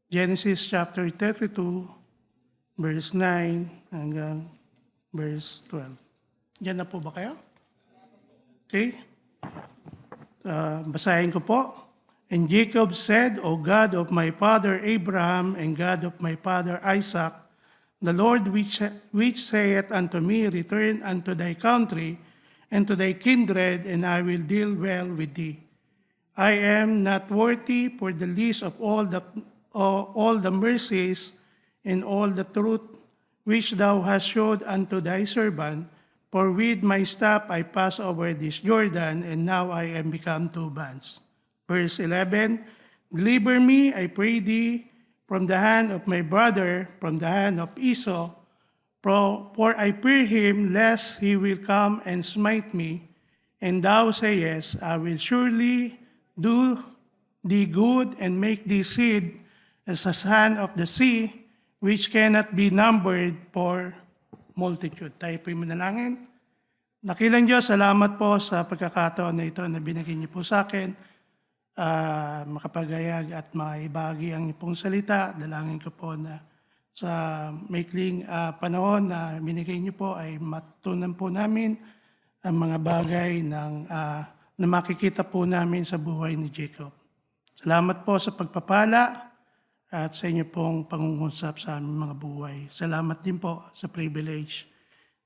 Genesis chapter 32, verse 9 hanggang verse 12. Diyan na po ba kayo? Okay. Basahin ko po. And Jacob said, O God of my father Abraham and God of my father Isaac, the Lord which saith unto me, Return unto thy country and to thy kindred, and I will deal well with thee. I am not worthy for the least of all the mercies and all the truth which thou hast showed unto thy servant, for with my staff I pass over this Jordan, and now I am become two bands. Verse 11, Deliver me, I pray thee, from the hand of my brother, from the hand of Esau, for I fear him, lest he will come and smite me. And thou sayest, I will surely do thee good and make thee seed as the sand of the sea, which cannot be numbered for multitude. Tayo po'y manalangin. Dakilang Diyos, salamat po sa pagkakataon na ito na binigay niyo po sa akin. Makapagayag at maibagi ang ipong salita. Dalangin ko po na sa maikling panahon na binigay niyo po ay matutunan po namin ang mga bagay na makikita po namin sa buhay ni Jacob. Salamat po sa pagpapala at sa inyo pong pangungusap sa aming mga buhay. Salamat din po sa privilege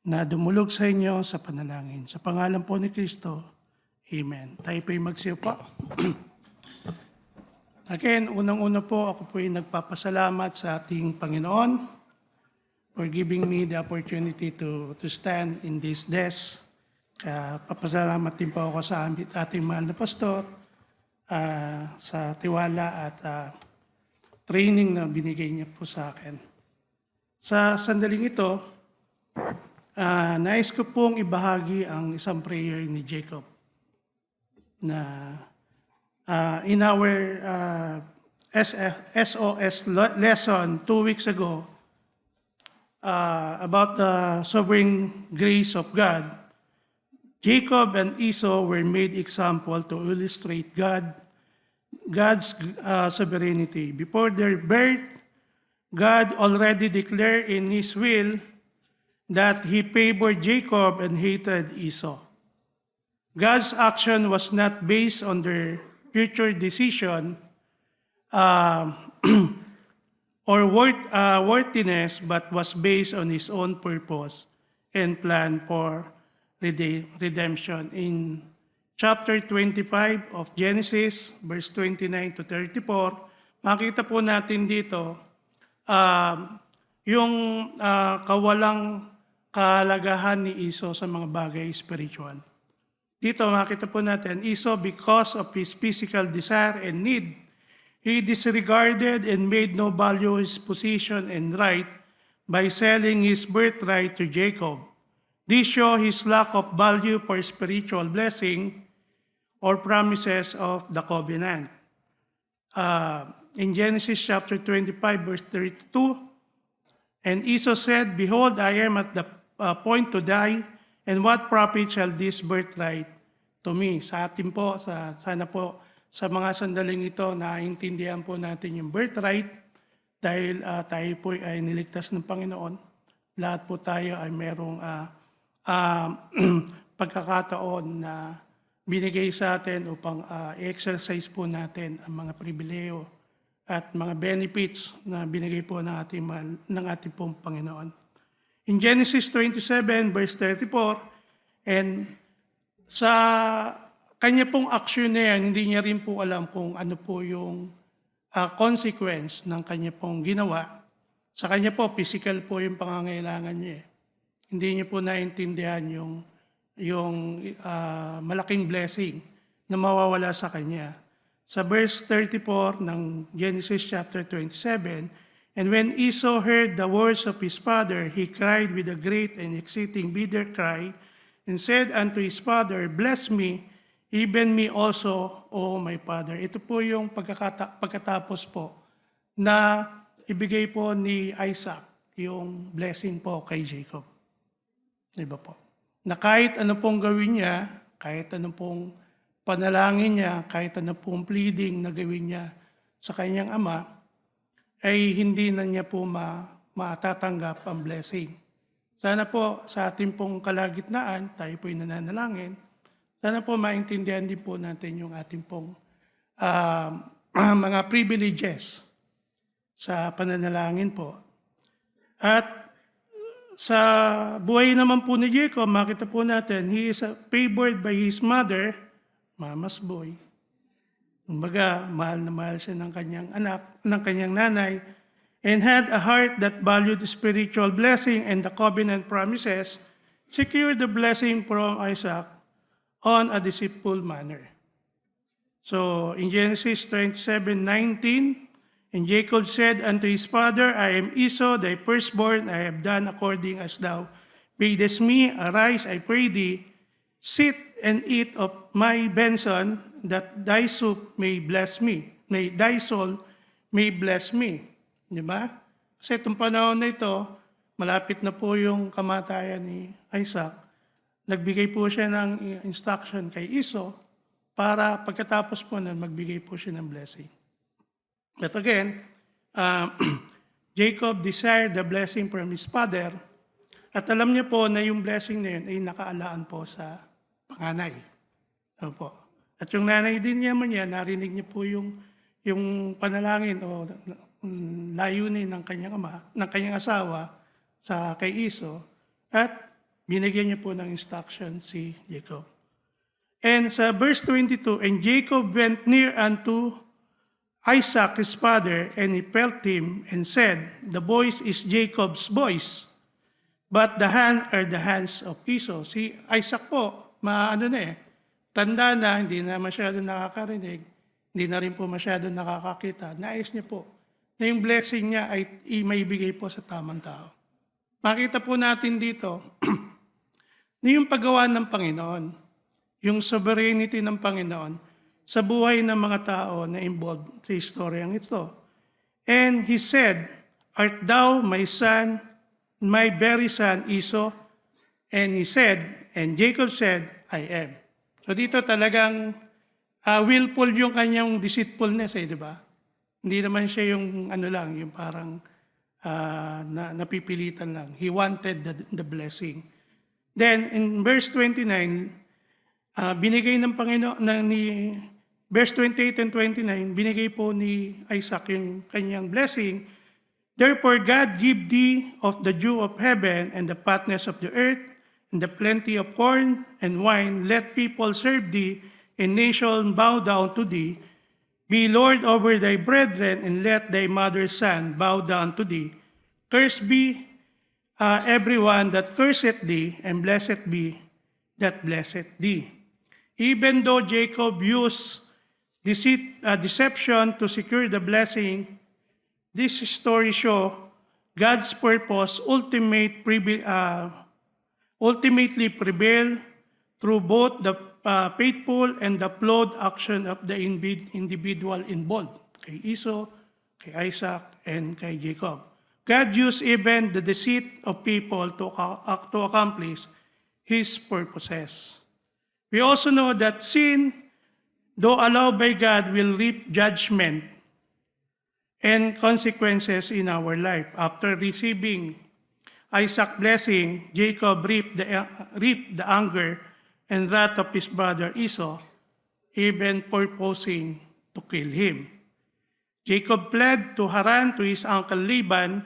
na dumulog sa inyo sa panalangin. Sa pangalan po ni Kristo, Amen. Tayo po'y magsiyo po. Again, unang-una po, ako po'y nagpapasalamat sa ating Panginoon for giving me the opportunity to stand in this desk. Papasalamat din po ako sa ating mahal na pastor sa tiwala at training na binigay niya po sa akin. Sa sandaling ito, nais ko pong ibahagi ang isang prayer ni Jacob na in our SOS lesson 2 weeks ago about the sovereign grace of God, Jacob and Esau were made example to illustrate God's sovereignty. Before their birth, God already declared in His will that He favored Jacob and hated Esau. God's action was not based on their future decision or worthiness, but was based on His own purpose and plan for redemption. In chapter 25 of Genesis, verse 29 to 34, makita po natin dito yung kawalang kahalagahan ni Esau sa mga bagay spiritual. Dito makita po natin, Esau, because of his physical desire and need, he disregarded and made no value his position and right by selling his birthright to Jacob. This shows his lack of value for spiritual blessing or promises of the covenant. In Genesis chapter 25, verse 32, and Esau said, Behold, I am at the point to die, and what profit shall this birthright to me? Sa atin po, sana po sa mga sandaling ito, naiintindihan po natin yung birthright dahil tayo po ay niligtas ng Panginoon. Lahat po tayo ay merong pagkakataon na binigay sa atin upang i-exercise po natin ang mga pribileyo at mga benefits na binigay po ng ating pong Panginoon. In Genesis 27, verse 34, and sa kanya pong action na yan, hindi niya rin po alam kung ano po yung consequence ng kanya pong ginawa. Sa kanya po, physical po yung pangangailangan niya. Hindi niya po naintindihan yung malaking blessing na mawawala sa kanya. Sa verse 34 ng Genesis chapter 27, And when Esau heard the words of his father, he cried with a great and exceeding bitter cry, and said unto his father, Bless me, even me also, O my father. Ito po yung pagkatapos po na ibigay po ni Isaac yung blessing po kay Jacob. Diba po? Na kahit ano pong gawin niya, kahit ano pong panalangin niya, kahit ano pong pleading na gawin niya sa kanyang ama, ay hindi na niya po matatanggap ang blessing. Sana po sa ating pong kalagitnaan, tayo po'y nananalangin, sana po maintindihan din po natin yung ating pong mga privileges sa pananalangin po. At sa buhay naman po ni Jacob, makita po natin, he is favored by his mother, mama's boy. Kumbaga, mahal na mahal siya ng kanyang anak, ng kanyang nanay, and had a heart that valued spiritual blessing and the covenant promises, secured the blessing from Isaac on a deceitful manner. So, in Genesis 27:19, and Jacob said unto his father, I am Esau, thy firstborn, I have done according as thou badest me. Arise, I pray thee, sit and eat of my venison, that thy soup may bless me, thy soul may bless me. Di ba? Kasi itong panahon na ito, malapit na po yung kamatayan ni Isaac. Nagbigay po siya ng instruction kay Esau para pagkatapos po na magbigay po siya ng blessing. But again, Jacob desired the blessing from his father, at alam niya po na yung blessing na yun ay nakaalaan po sa panganay. Ano po? At yung nanay din niya, narinig niya po yung panalangin o layunin ng kanyang ama, ng kanyang asawa sa kay Esau, at binigyan niya po ng instruction si Jacob. And sa verse 22, and Jacob went near unto Isaac his father, and he felt him, and said, the voice is Jacob's voice, but the hand are the hands of Esau. Si Isaac po, tanda na, hindi na masyado nakakarinig, hindi na rin po masyado nakakakita. Nais niya po na yung blessing niya ay maibigay po sa tamang tao. Makita po natin dito na yung paggawa ng Panginoon, yung sovereignty ng Panginoon sa buhay ng mga tao na involved sa istoryang ito. And he said, art thou my son, my very son Esau? And he said, and Jacob said, I am. So dito talagang willful yung kanyang deceitfulness, di ba? Hindi naman siya yung yung parang napipilitan lang. He wanted the blessing. Then in verse 29, binigay ng Panginoon verse 28 and 29, binigay po ni Isaac yung kanyang blessing. Therefore God give thee of the dew of heaven and the fatness of the earth and the plenty of corn and wine. Let people serve thee, and nation bow down to thee. Be Lord over thy brethren, and let thy mother's son bow down to thee. Cursed be everyone that curseth thee, and blessed be that blesseth thee. Even though Jacob used deception to secure the blessing, this story shows God's purpose ultimately prevail through both the faithful and the flawed action of the individual involved, kay Esau, kay Isaac, and kay Jacob. God used even the deceit of people to accomplish His purposes. We also know that sin, though allowed by God, will reap judgment and consequences in our life. After receiving Isaac's blessing, Jacob reaped the anger and wrath of his brother Esau, even purposing to kill him. Jacob fled to Haran to his uncle Laban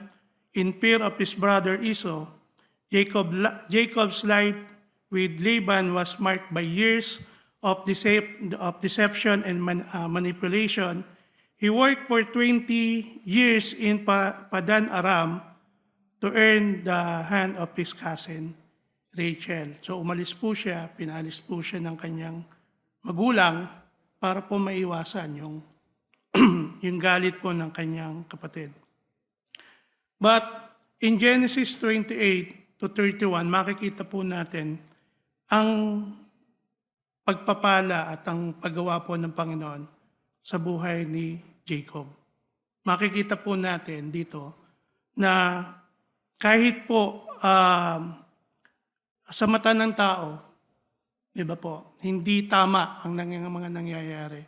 in fear of his brother Esau. Jacob's life with Laban was marked by years of deception and manipulation. He worked for 20 years in Padan Aram to earn the hand of his cousin, Rachel. So umalis po siya, pinalis po siya ng kanyang magulang para po maiwasan yung, yung galit po ng kanyang kapatid. But in Genesis 28 to 31, makikita po natin ang pagpapala at ang paggawa po ng Panginoon sa buhay ni Jacob. Makikita po natin dito na kahit po sa mata ng tao, di ba po, hindi tama ang mga nangyayari.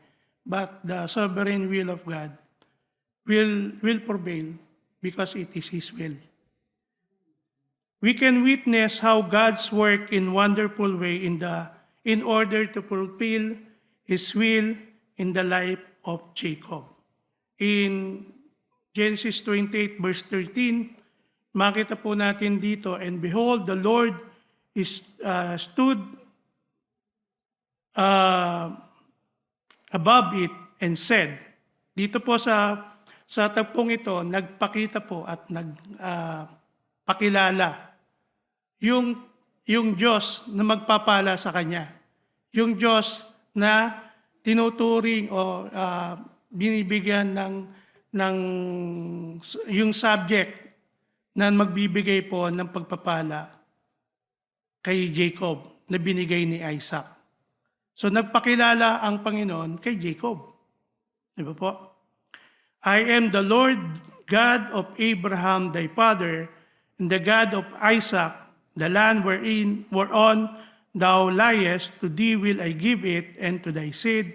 But the sovereign will of God will prevail because it is His will. We can witness how God's work in wonderful way in order to fulfill His will in the life of Jacob. In Genesis 28 verse 13, makita po natin dito, and behold, the Lord stood above it and said, dito po sa tagpong ito, nagpakita po at nagpakilala yung Diyos na magpapala sa kanya. Yung Diyos na tinuturing o binibigyan ng yung subject na magbibigay po ng pagpapala kay Jacob na binigay ni Isaac. So nagpakilala ang Panginoon kay Jacob. Di ba po? I am the Lord God of Abraham thy father, and the God of Isaac, the land whereon thou liest, to thee will I give it, and to thy seed.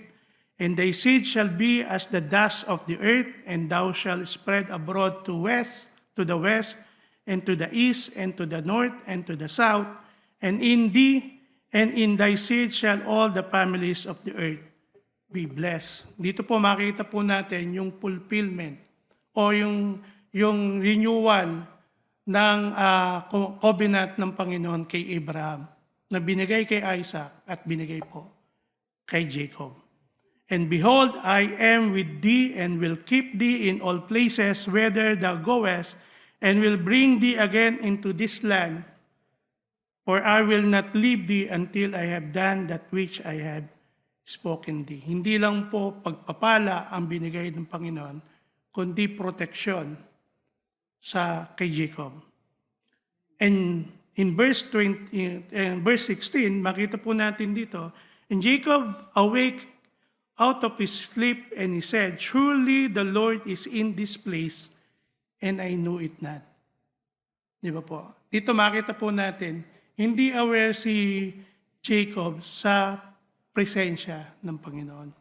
And thy seed shall be as the dust of the earth, and thou shalt spread abroad to the west, and to the east, and to the north, and to the south. And in thee and in thy seed shall all the families of the earth be blessed. Dito po makita po natin yung fulfillment o yung renewal ng covenant ng Panginoon kay Abraham na binigay kay Isaac at binigay po kay Jacob. And behold, I am with thee and will keep thee in all places whither thou goest, and will bring thee again into this land, for I will not leave thee until I have done that which I have spoken thee. Hindi lang po pagpapala ang binigay ng Panginoon, kundi proteksyon kay Jacob. And in verse 16, makita po natin dito, and Jacob awake out of his sleep, and he said, surely the Lord is in this place, and I knew it not. Di ba po? Dito makita po natin, hindi aware si Jacob sa presensya ng Panginoon.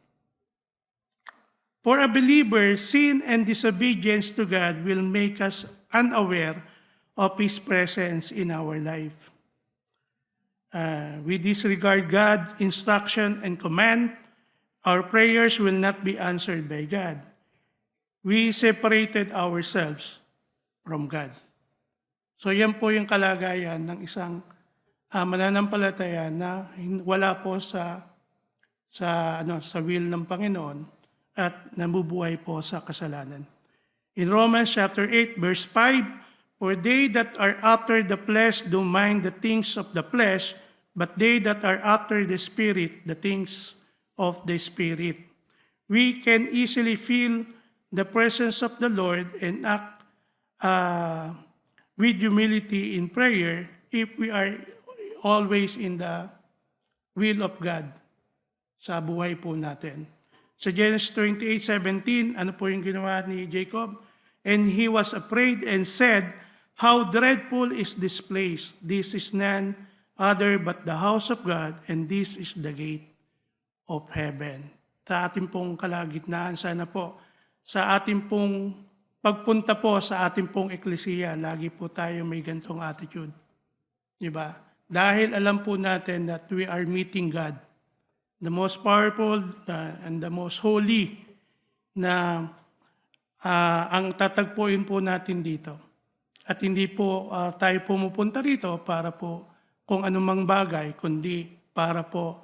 For a believer, sin and disobedience to God will make us unaware of His presence in our life. We disregard God's instruction and command. Our prayers will not be answered by God. We separated ourselves from God. So yan po yung kalagayan ng isang mananampalataya na wala po sa will ng Panginoon at nabubuhay po sa kasalanan. In Romans chapter 8 verse 5, for they that are after the flesh do mind the things of the flesh, but they that are after the Spirit, the things of the Spirit. We can easily feel the presence of the Lord and act with humility in prayer if we are always in the will of God sa buhay po natin. Sa Genesis 28:17, ano po yung ginawa ni Jacob? And he was afraid and said, how dreadful is this place! This is none other but the house of God, and this is the gate of heaven. Sa ating pong kalagitnaan, sana po, sa ating pong pagpunta po sa ating pong eklesiya, lagi po tayo may gantong attitude. Diba? Dahil alam po natin that we are meeting God, the most powerful and the most holy, na ang tatagpuin po natin dito. At hindi po tayo pumupunta rito para po kung anumang bagay, kundi para po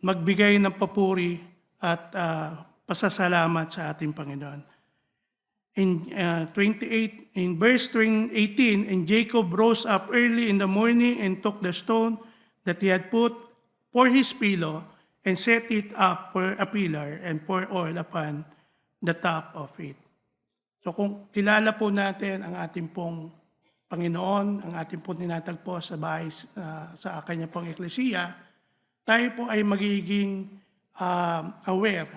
magbigay ng papuri at pasasalamat sa ating Panginoon. In verse 18, and Jacob rose up early in the morning and took the stone that he had put for his pillow and set it up for a pillar and pour oil upon the top of it. So kung kilala po natin ang ating pong Panginoon, ang ating pong tinatagpo sa bahay, sa kanya pong eklesiya, tayo po ay magiging aware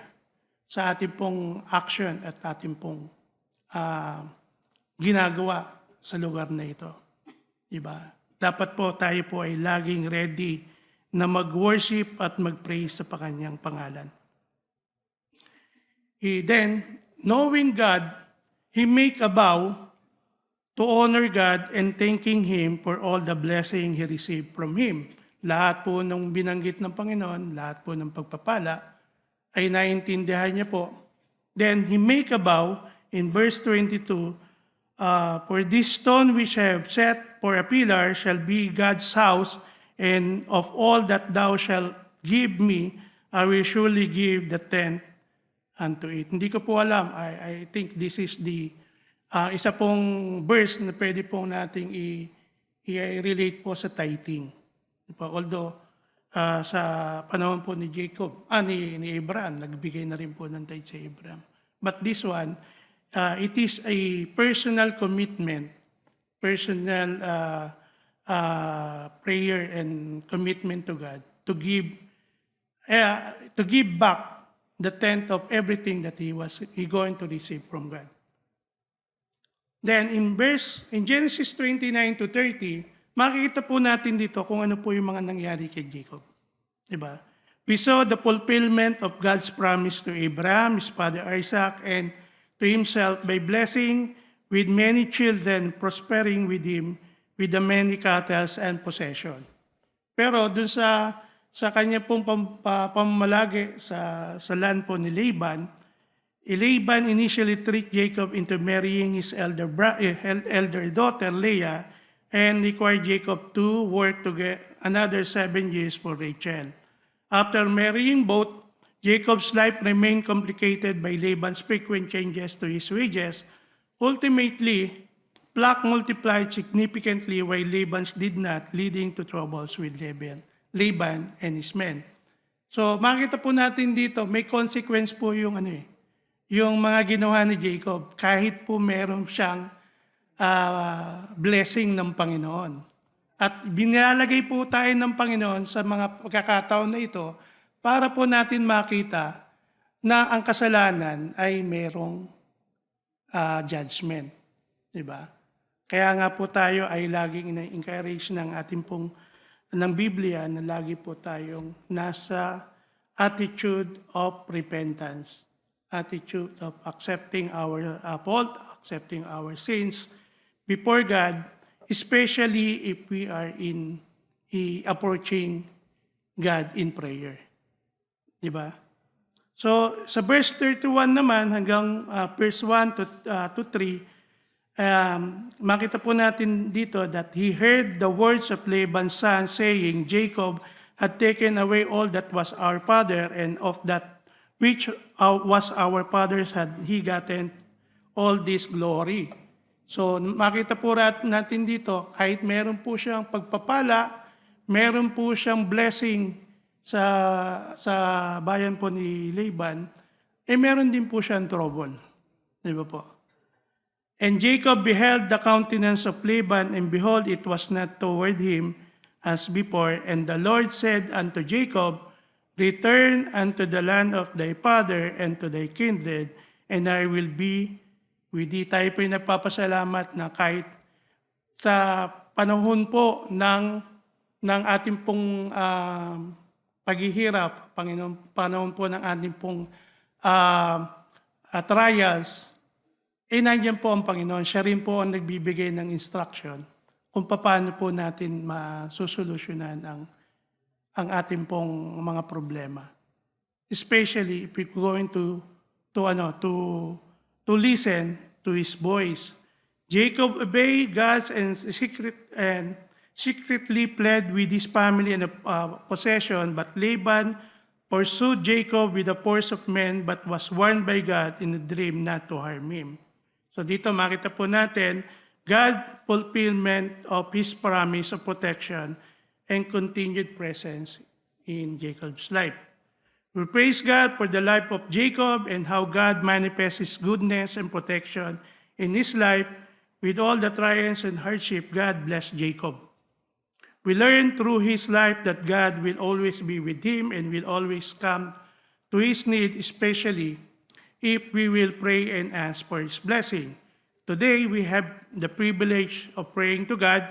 sa ating pong action at ating pong ginagawa sa lugar na ito. Diba? Dapat po tayo po ay laging ready na mag-worship at mag-praise sa kanyang pangalan. Then, knowing God, he make a vow to honor God and thanking Him for all the blessing he received from Him. Lahat po ng binanggit ng Panginoon, lahat po ng pagpapala, ay naiintindihan niya po. Then he make a vow in verse 22, for this stone which I have set for a pillar shall be God's house, and of all that thou shalt give me, I will surely give the tenth unto it. Hindi ko po alam. I think this is the isa pong verse na pwede pong nating i-relate po sa tithing. Although sa panahon po ni Jacob, ni Abraham, nagbigay na rin po ng tithe si Abraham. But this one, it is a personal commitment, personal prayer and commitment to God to give back the tenth of everything that he going to receive from God. Then in Genesis 29 to 30, makikita po natin dito kung ano po yung mga nangyari kay Jacob. Diba? We saw the fulfillment of God's promise to Abraham, his father Isaac, and to himself by blessing with many children, prospering with him with the many cattle and possession. Pero dun sa kanya pong pamamalagi sa land po ni Laban, Laban initially tricked Jacob into marrying his elder daughter Leah and required Jacob to work to get another 7 years for Rachel. After marrying both, Jacob's life remained complicated by Laban's frequent changes to his wages. Ultimately, flock multiplied significantly while Laban's did not, leading to troubles with Laban and his men. So makita po natin dito, may consequence po yung yung mga ginawa ni Jacob, kahit po meron siyang blessing ng Panginoon. At binilalagay po tayo ng Panginoon sa mga pagkakataon na ito para po natin makita na ang kasalanan ay merong judgment. Diba? Kaya nga po tayo ay laging ina-encourage ng ating pong ng Biblia na lagi po tayong nasa attitude of repentance. Attitude of accepting our fault, accepting our sins before God, especially if we are approaching God in prayer. Diba? So, sa verse 31 naman, hanggang verse 1 to 3, makita po natin dito that he heard the words of Laban's son saying, Jacob had taken away all that was our father, and of that which was our father's had he gotten all this glory. So makita po natin dito, kahit meron po siyang pagpapala, meron po siyang blessing sa bayan po ni Laban, meron din po siyang trouble. Di ba po? And Jacob beheld the countenance of Laban, and behold, it was not toward him as before. And the Lord said unto Jacob, return unto the land of thy father and to thy kindred, and I will be with thee. Tayo po'y nagpapasalamat na kahit sa panahon po ng ating pong paghihirap, panahon po ng ating pong trials, nandiyan po ang Panginoon. Siya rin po ang nagbibigay ng instruction kung paano po natin masusolusyonan ang ating pong mga problema. Especially if we're going to listen to His voice. Jacob obeyed God's and secretly pled with his family and possession, but Laban pursued Jacob with the force of men, but was warned by God in a dream not to harm him. So dito makita po natin God's fulfillment of His promise of protection and continued presence in Jacob's life. We praise God for the life of Jacob and how God manifests His goodness and protection in his life. With all the trials and hardship, God blessed Jacob. We learn through his life that God will always be with him and will always come to his need, especially if we will pray and ask for His blessing. Today, we have the privilege of praying to God.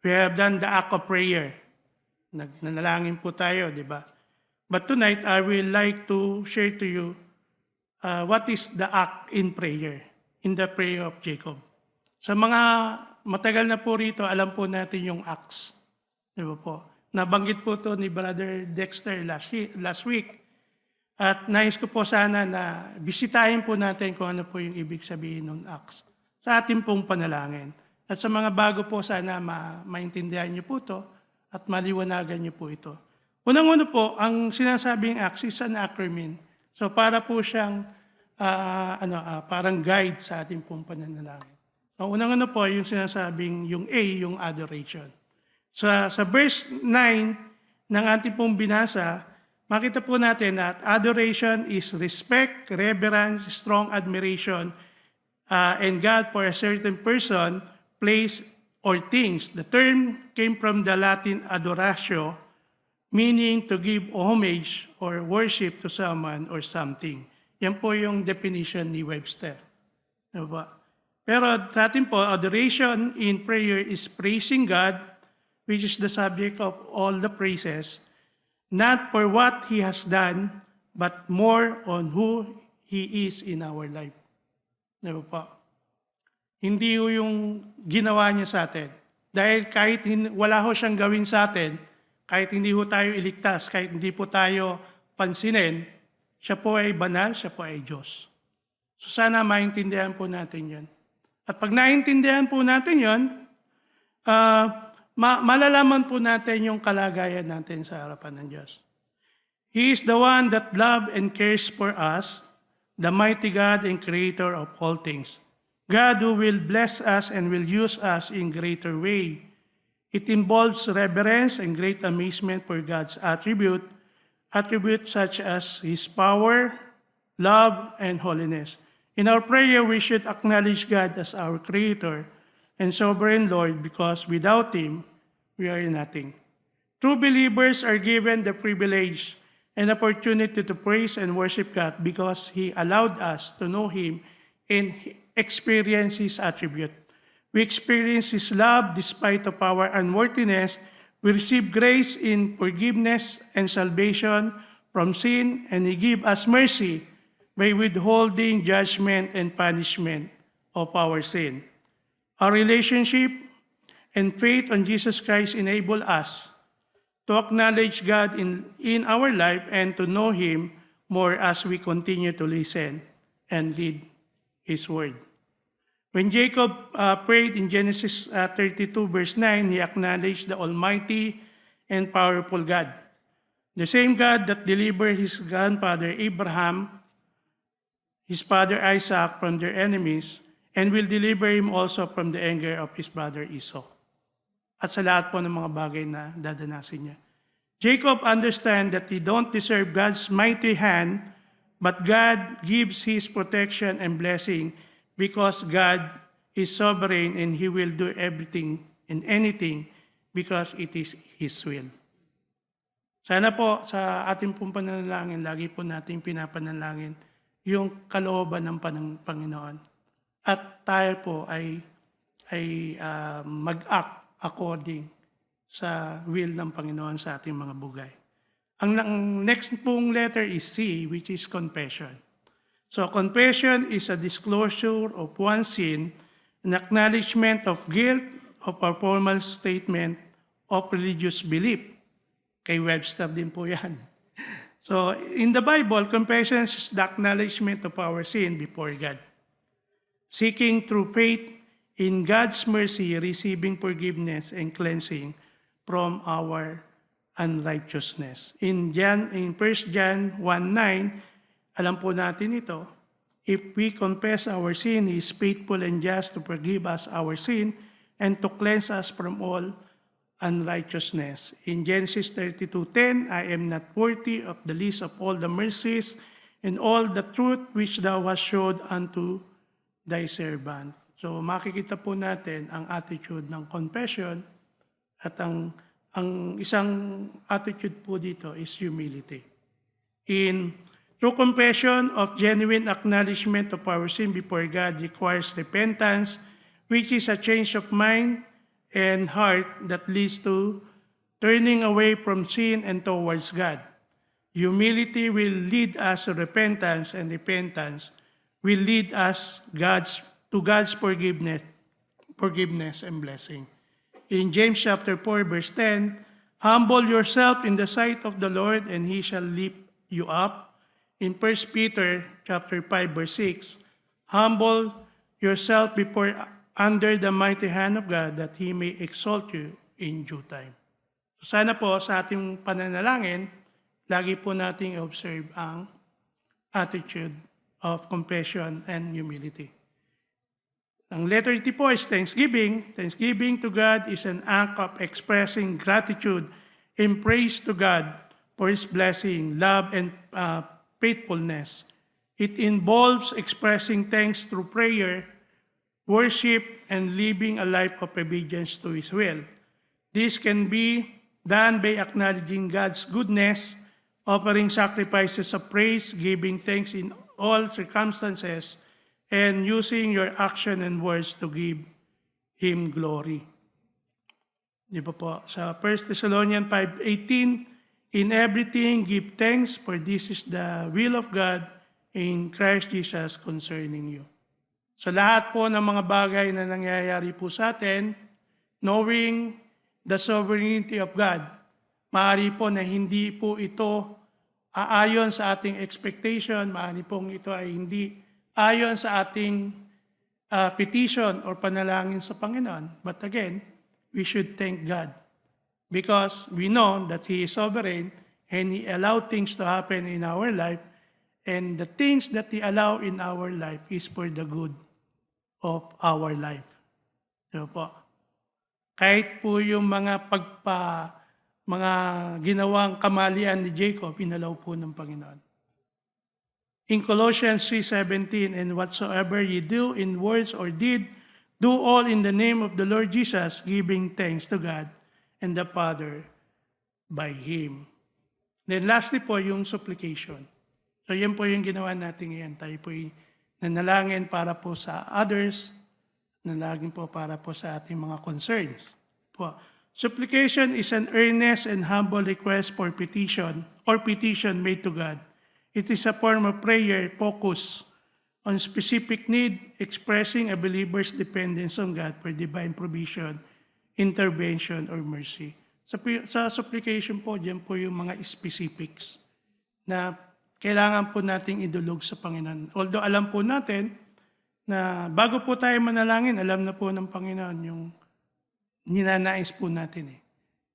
We have done the act of prayer. Nanalangin po tayo, di ba? But tonight, I will like to share to you what is the act in prayer, in the prayer of Jacob. Sa mga matagal na po rito, alam po natin yung acts. Di ba po? Nabanggit po to ni Brother Dexter last week. At nais ko po sana na bisitahin po natin kung ano po yung ibig sabihin ng acts sa ating pong panalangin. At sa mga bago po sana maintindihan niyo po to at maliwanagan niyo po ito. Unang-una po, ang sinasabing acts is an acronym. So para po siyang parang guide sa ating pong pananalangin. So unang-una po yung sinasabing yung A, yung adoration. Sa verse 9 ng ating pong binasa, makita po natin that adoration is respect, reverence, strong admiration, and God for a certain person, place, or things. The term came from the Latin adoratio, meaning to give homage or worship to someone or something. Yan po yung definition ni Webster. Diba? Pero sa atin po, adoration in prayer is praising God, which is the subject of all the praises, not for what He has done, but more on who He is in our life. Diba po? Hindi yung ginawa niya sa atin. Dahil kahit wala ho siyang gawin sa atin, kahit hindi ho tayo iligtas, kahit hindi po tayo pansinin, siya po ay banal, siya po ay Diyos. So sana maintindihan po natin yan. At pag naintindihan po natin yan, malalaman po natin yung kalagayan natin sa harapan ng Diyos. He is the one that loves and cares for us, the mighty God and creator of all things. God who will bless us and will use us in greater way. It involves reverence and great amazement for God's attributes such as His power, love, and holiness. In our prayer, we should acknowledge God as our Creator and Sovereign Lord because without Him, we are nothing. True believers are given the privilege and opportunity to praise and worship God because He allowed us to know Him and experience His attribute. We experience His love despite of our unworthiness. We receive grace in forgiveness and salvation from sin, and He gives us mercy by withholding judgment and punishment of our sin. Our relationship and faith on Jesus Christ enable us to acknowledge God in our life and to know Him more as we continue to listen and read His Word. When Jacob prayed in Genesis 32 verse 9, he acknowledged the Almighty and powerful God. The same God that delivered his grandfather Abraham, his father Isaac from their enemies, and will deliver him also from the anger of his brother Esau. At sa lahat po ng mga bagay na dadanasin niya. Jacob understand that he don't deserve God's mighty hand, but God gives His protection and blessing because God is sovereign and He will do everything and anything because it is His will. Sana po sa ating pong pananalangin, lagi po nating pinapanalangin yung kalooban ng Panginoon. At tayo po ay mag-act according sa will ng Panginoon sa ating mga bugay. Ang next pong letter is C, which is confession. So confession is a disclosure of one's sin, an acknowledgement of guilt, of a formal statement of religious belief. Kay Webster din po yan. So in the Bible, confession is the acknowledgement of our sin before God. Seeking through faith in God's mercy, receiving forgiveness and cleansing from our unrighteousness. In 1 John 1:9, alam po natin ito, if we confess our sin, He is faithful and just to forgive us our sin and to cleanse us from all unrighteousness. In Genesis 32:10, I am not worthy of the least of all the mercies and all the truth which Thou hast showed unto Thy servant. So makikita po natin ang attitude ng confession at ang isang attitude po dito is humility. True confession of genuine acknowledgement of our sin before God requires repentance, which is a change of mind and heart that leads to turning away from sin and towards God. Humility will lead us to repentance, and repentance will lead us to God's forgiveness and blessing. In James chapter 4, verse 10, humble yourself in the sight of the Lord, and He shall lift you up. In 1 Peter chapter 5, verse 6, humble yourself under the mighty hand of God, that He may exalt you in due time. So sana po sa ating pananalangin, lagi po nating observe ang attitude of compassion and humility. Ang letter T po is thanksgiving. Thanksgiving to God is an act of expressing gratitude and praise to God for His blessing, love, and faithfulness. It involves expressing thanks through prayer, worship, and living a life of obedience to His will. This can be done by acknowledging God's goodness, offering sacrifices of praise, giving thanks in all circumstances, and using your action and words to give Him glory. Di ba po? Sa 1 Thessalonians 5:18, in everything give thanks, for this is the will of God in Christ Jesus concerning you. Sa lahat po ng mga bagay na nangyayari po sa atin, knowing the sovereignty of God, maaari po na hindi po ito aayon sa ating expectation, maaari pong ito ay hindi ayon sa ating petition or panalangin sa Panginoon. But again, we should thank God because we know that He is sovereign and He allowed things to happen in our life, and the things that He allowed in our life is for the good of our life. Diba po? Kahit po yung mga ginawang kamalian ni Jacob, inalaw po ng Panginoon. In Colossians 3:17, and whatsoever ye do in words or deed, do all in the name of the Lord Jesus, giving thanks to God and the Father by Him. Then lastly po, yung supplication. So yan po yung ginawa natin ngayon. Tayo po yung nanalangin para po sa others, nanalangin po para po sa ating mga concerns. Po. Supplication is an earnest and humble request for petition or petition made to God. It is a form of prayer focused on specific need, expressing a believer's dependence on God for divine provision, intervention, or mercy. Sa supplication po, diyan po yung mga specifics na kailangan po nating idulog sa Panginoon. Although alam po natin na bago po tayo manalangin, alam na po ng Panginoon yung ninanais po natin eh.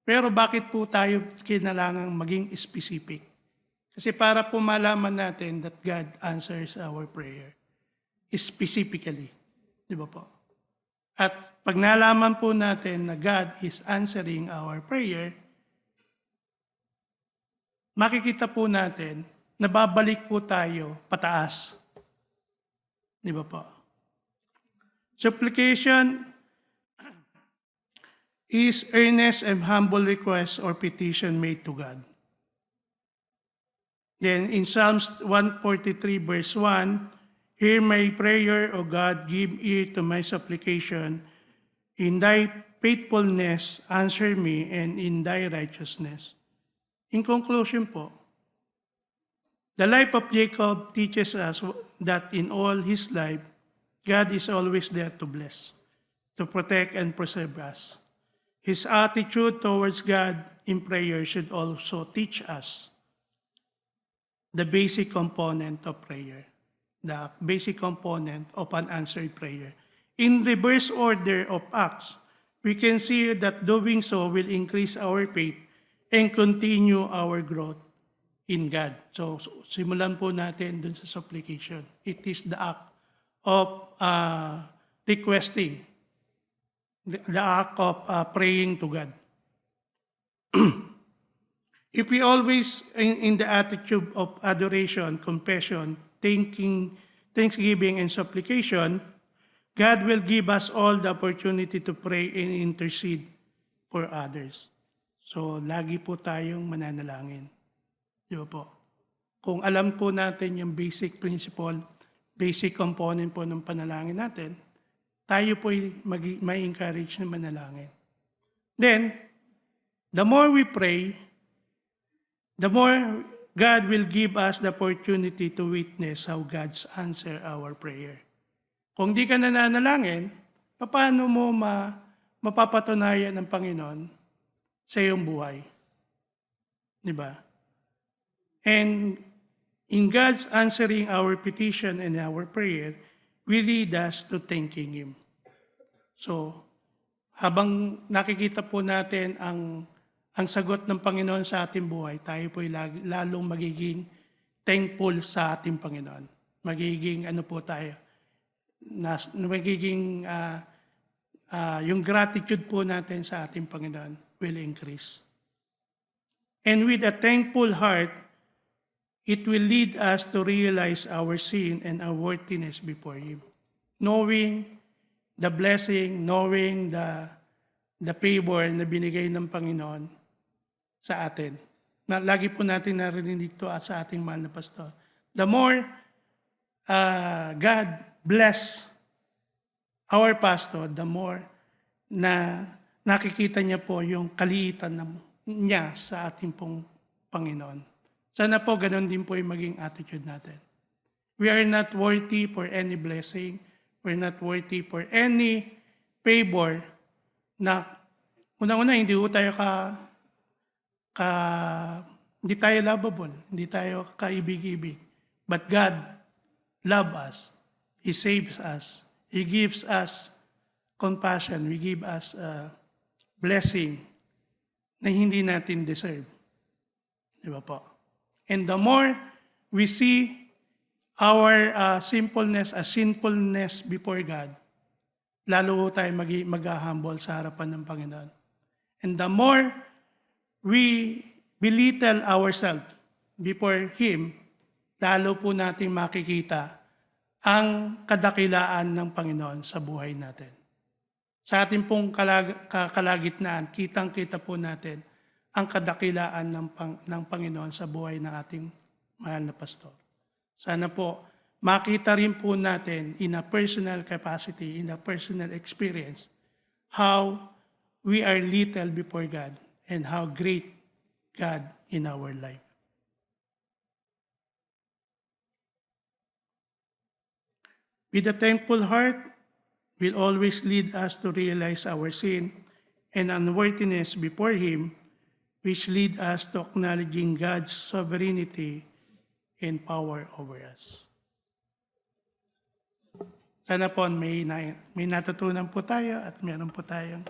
Pero bakit po tayo kailangang maging specific? Kasi para po malaman natin that God answers our prayer specifically. Di ba po? At pag nalaman po natin na God is answering our prayer, makikita po natin na babalik po tayo pataas. Di ba po? Supplication is earnest and humble request or petition made to God. Then in Psalms 143 verse 1, hear my prayer, O God, give ear to my supplication. In thy faithfulness, answer me, and in thy righteousness. In conclusion po, the life of Jacob teaches us that in all his life, God is always there to bless, to protect, and preserve us. His attitude towards God in prayer should also teach us the basic component of prayer, the basic component of an answered prayer. In reverse order of acts, we can see that doing so will increase our faith and continue our growth in God. So simulan po natin dun sa supplication. It is the act of requesting, the act of praying to God. If we always in the attitude of adoration, confession, thanksgiving, and supplication, God will give us all the opportunity to pray and intercede for others. So, lagi po tayong mananalangin. Di ba po? Kung alam po natin yung basic principle, basic component po ng panalangin natin, tayo po may encourage na manalangin. Then, the more we pray, the more God will give us the opportunity to witness how God's answer our prayer. Kung di ka nananalangin, paano mo mapapatunayan ng Panginoon sa iyong buhay? Di ba? And in God's answering our petition and our prayer, we lead us to thanking Him. So, habang nakikita po natin ang sagot ng Panginoon sa ating buhay, tayo po'y lalong magiging thankful sa ating Panginoon. Magiging magiging yung gratitude po natin sa ating Panginoon will increase. And with a thankful heart, it will lead us to realize our sin and our worthiness before Him. Knowing the blessing, knowing the favor na binigay ng Panginoon sa atin. Lagi po natin narinig ito sa ating mahal na pastor. The more God bless our pastor, the more na nakikita niya po yung kaliitan niya sa ating pong Panginoon. Sana po ganun din po yung maging attitude natin. We are not worthy for any blessing. We're not worthy for any favor na una-una hindi tayo hindi tayo lovable, hindi tayo kaibig-ibig. But God loves us. He saves us. He gives us compassion. He gives us blessing na hindi natin deserve. Di ba po? And the more we see our sinfulness before God, lalo tayo mag-humble sa harapan ng Panginoon. And the more we belittle ourselves before Him, lalo po natin makikita ang kadakilaan ng Panginoon sa buhay natin. Sa ating pong kalagitnaan, kitang-kita po natin ang kadakilaan ng Panginoon sa buhay ng ating mahal na pastor. Sana po makita rin po natin in a personal capacity, in a personal experience, how we are little before God and how great God in our life. With a thankful heart will always lead us to realize our sin and unworthiness before Him, which lead us to acknowledging God's sovereignty and power over us. Sana po may natutunan po tayo at meron po tayong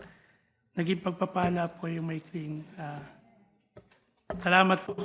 naging pagpapala po yung maikling. Salamat po.